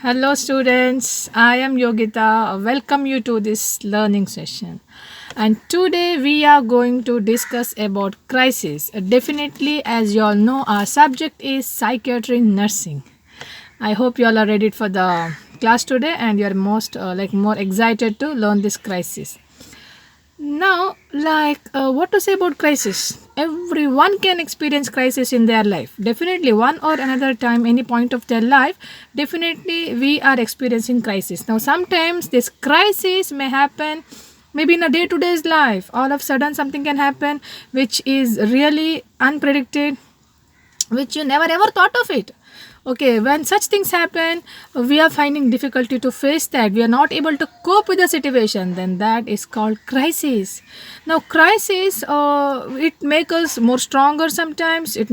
Hello, students. I am Yogita. Welcome you to this learning session. And today we are going to discuss about crisis. Definitely, as you all know, our subject is psychiatry nursing. I hope you all are ready for the class today, and you are more excited to learn this crisis. Now, what to say about crisis? Everyone can experience crisis in their life. Definitely, one or another time, any point of their life, definitely we are experiencing crisis. Now, sometimes this crisis may happen maybe in a day-to-day's life. All of a sudden, something can happen which is really unpredicted, which you never ever thought of it. Okay, when such things happen, we are finding difficulty to face that, we are not able to cope with the situation, then that is called crisis. Now crisis, it makes us more stronger. Sometimes it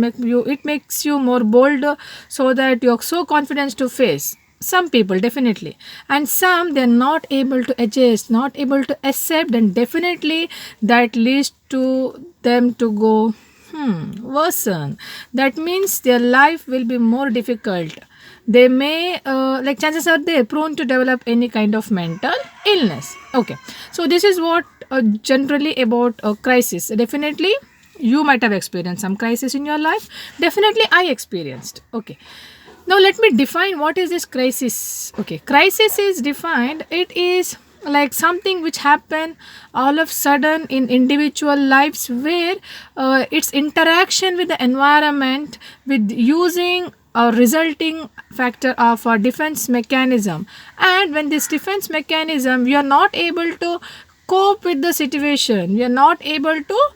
makes you more bolder, so that you're so confident to face some people, definitely. And some, they're not able to adjust, not able to accept, and definitely that leads to them to go worsen. That means their life will be more difficult. They may, chances are they prone to develop any kind of mental illness. Okay, so this is what generally about a crisis. Definitely, you might have experienced some crisis in your life. Definitely, I experienced. Okay, now let me define what is this crisis. Okay, crisis is defined. It is like something which happen all of sudden in individual lives, where its interaction with the environment, with using a resulting factor of a defense mechanism. And when this defense mechanism, we are not able to cope with the situation, we are not able to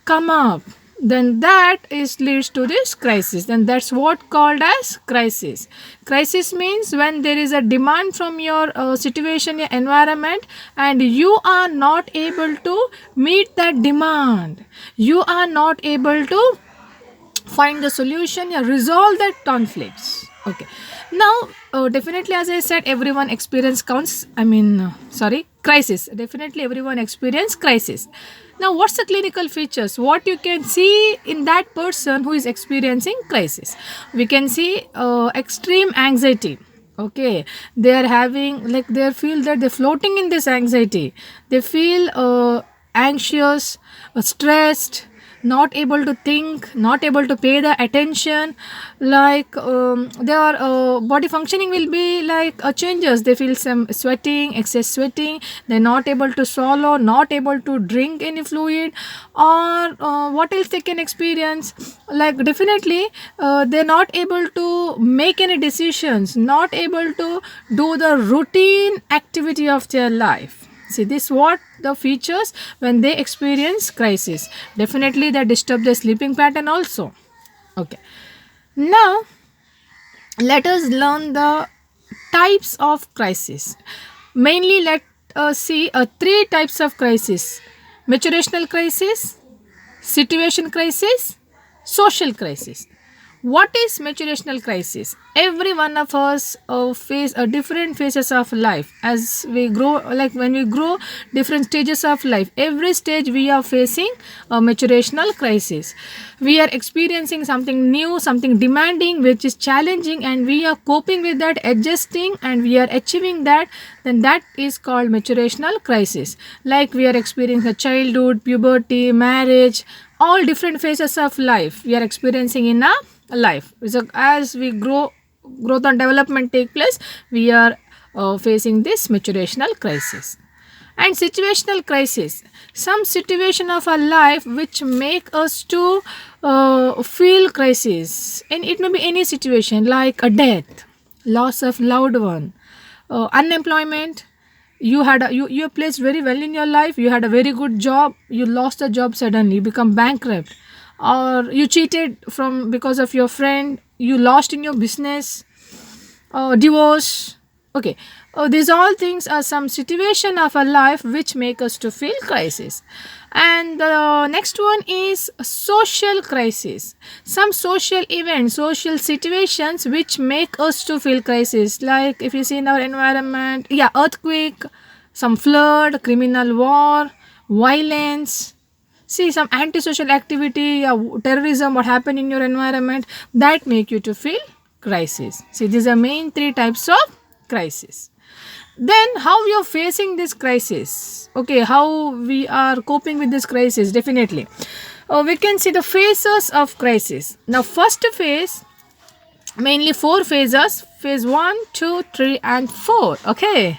come up, then that is leads to this crisis. Then that's what called as crisis. Crisis means when there is a demand from your situation, your environment, and you are not able to meet that demand, you are not able to find the solution, yeah, resolve that conflicts. Okay, now definitely, as I said, everyone experience counts, sorry, crisis. Definitely everyone experience crisis. Now what's the clinical features, what you can see in that person who is experiencing crisis? We can see extreme anxiety. Okay, they are having, like, they feel that they're floating in this anxiety. They feel anxious, stressed, not able to think, not able to pay the attention. Their body functioning will be like changes. They feel some sweating, excess sweating. They're not able to swallow, not able to drink any fluid. Or what else they can experience? Like, definitely they're not able to make any decisions, not able to do the routine activity of their life. See, this what the features when they experience crisis. Definitely they disturb their sleeping pattern also. Okay, now let us learn the types of crisis. Mainly, let us see three types of crisis: maturational crisis, situation crisis, social crisis. What is maturational crisis? Every one of us face a different phases of life as we grow. Like, when we grow, different stages of life, every stage we are facing a maturational crisis. We are experiencing something new, something demanding, which is challenging, and we are coping with that, adjusting, and we are achieving that. Then that is called maturational crisis. Like, we are experiencing a childhood, puberty, marriage, all different phases of life we are experiencing in our life. So as we grow, growth and development take place, we are facing this maturational crisis. And situational crisis, some situation of our life which make us to feel crisis. And it may be any situation, like a death, loss of loved one, unemployment. You are placed very well in your life, you had a very good job, you lost the job suddenly, you become bankrupt. Or you cheated from because of your friend, you lost in your business, divorce. Okay, these all things are some situation of our life which make us to feel crisis. And the next one is social crisis, some social events, social situations which make us to feel crisis. Like, if you see in our environment, yeah, earthquake, some flood, criminal war, violence. See, some antisocial activity, terrorism, what happened in your environment, that make you to feel crisis. See, these are main three types of crisis. Then how we are facing this crisis? Okay, how we are coping with this crisis? Definitely, we can see the phases of crisis. Now, first phase, mainly four phases: phase 1, 2, 3, and 4. Okay,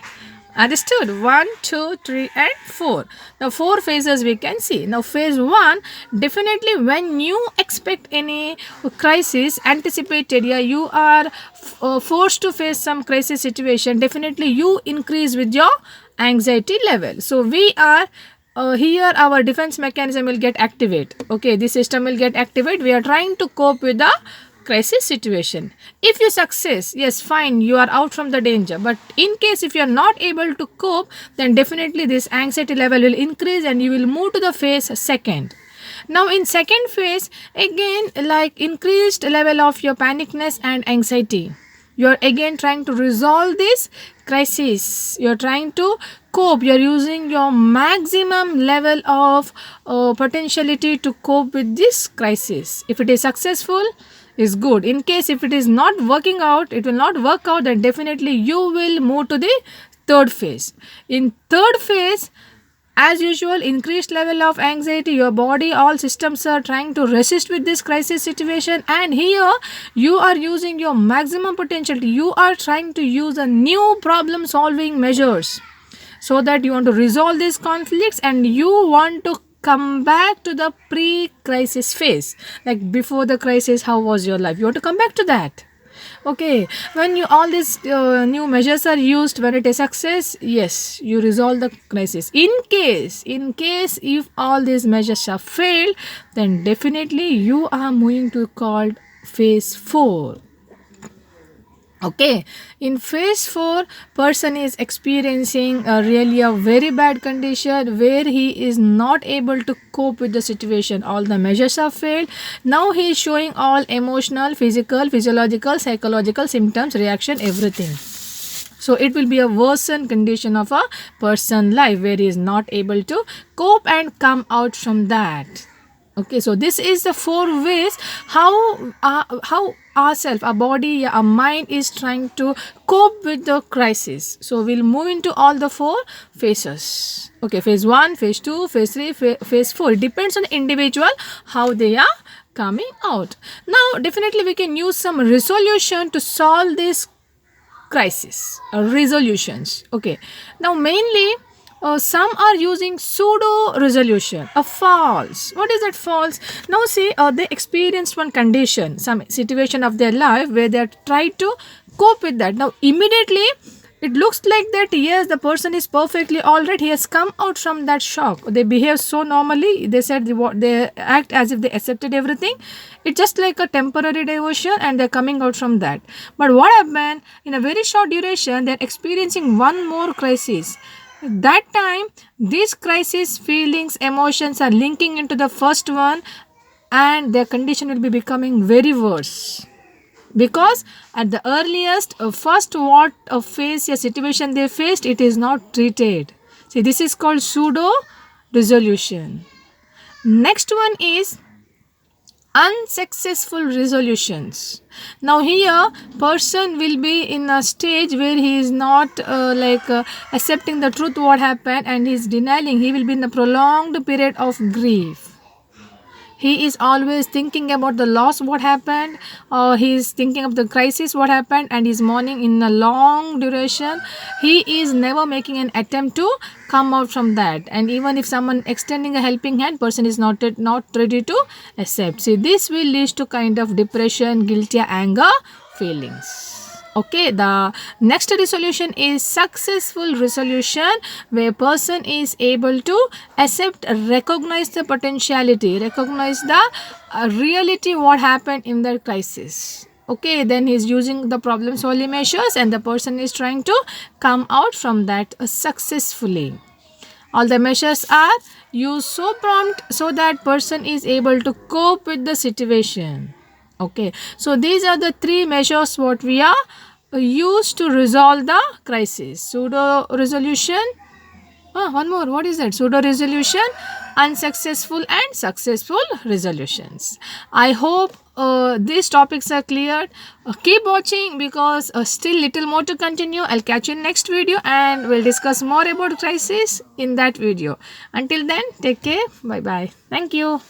understood? 1, 2, 3, and 4. Now, four phases we can see. Now, phase 1, definitely when you expect any crisis anticipated, yeah, you are forced to face some crisis situation, definitely you increase with your anxiety level. So we are here our defense mechanism will get activate. Okay, this system will get activate. We are trying to cope with the crisis situation. If you success, yes, fine, you are out from the danger. But in case if you are not able to cope, then definitely this anxiety level will increase and you will move to the phase second. Now in second phase, again, like increased level of your panicness and anxiety. You are again trying to resolve this crisis. You are trying to cope. You are using your maximum level of potentiality to cope with this crisis. If it is successful, is good. In case if it is not working out, it will not work out, then definitely you will move to the third phase. In third phase, as usual, increased level of anxiety, your body, all systems are trying to resist with this crisis situation, and here you are using your maximum potential. You are trying to use a new problem solving measures so that you want to resolve these conflicts and you want to come back to the pre-crisis phase. Like before the crisis, how was your life? You want to come back to that. Okay, when you all these new measures are used, when it is success, yes, you resolve the crisis. In case if all these measures have failed, then definitely you are moving to called phase 4. Okay, in phase 4, person is experiencing really a very bad condition where he is not able to cope with the situation. All the measures have failed. Now he is showing all emotional, physical, physiological, psychological symptoms, reaction, everything. So it will be a worsened condition of a person life where he is not able to cope and come out from that. Okay, so this is the 4 ways how ourself, our body, our mind is trying to cope with the crisis. So we'll move into all the 4 phases. Okay, phase 1, phase 2, phase 3, phase 4. It depends on the individual how they are coming out. Now definitely we can use some resolution to solve this crisis, resolutions. Okay, now mainly some are using pseudo resolution, a false. What is that false? Now see, they experienced one condition, some situation of their life where they tried to cope with that. Now immediately it looks like that yes, the person is perfectly all right. He has come out from that shock. They behave so normally. They said they act as if they accepted everything. It's just like a temporary diversion and they're coming out from that. But what happened? In a very short duration, they're experiencing one more crisis. That time, these crisis feelings, emotions are linking into the first one and their condition will be becoming very worse. Because at the earliest, first what a phase, a situation they faced, it is not treated. See, this is called pseudo resolution. Next one is unsuccessful resolutions. Now here person will be in a stage where he is not accepting the truth what happened and he is denying. He will be in a prolonged period of grief. He is always thinking about the loss what happened, or he is thinking of the crisis what happened and is mourning in a long duration. He is never making an attempt to come out from that, and even if someone extending a helping hand, person is not ready to accept. See, this will lead to kind of depression, guilty, anger feelings. Okay, the next resolution is successful resolution, where person is able to accept, recognize the potentiality, recognize the reality what happened in the crisis. Okay, then he is using the problem solving measures and the person is trying to come out from that successfully. All the measures are used so prompt so that person is able to cope with the situation. Okay, so these are the 3 measures what we are used to resolve the crisis. Pseudo resolution. One more. What is that? Pseudo resolution, unsuccessful and successful resolutions. I hope these topics are cleared, keep watching because still little more to continue. I'll catch you in next video and we'll discuss more about crisis in that video. Until then, take care. Bye bye. Thank you.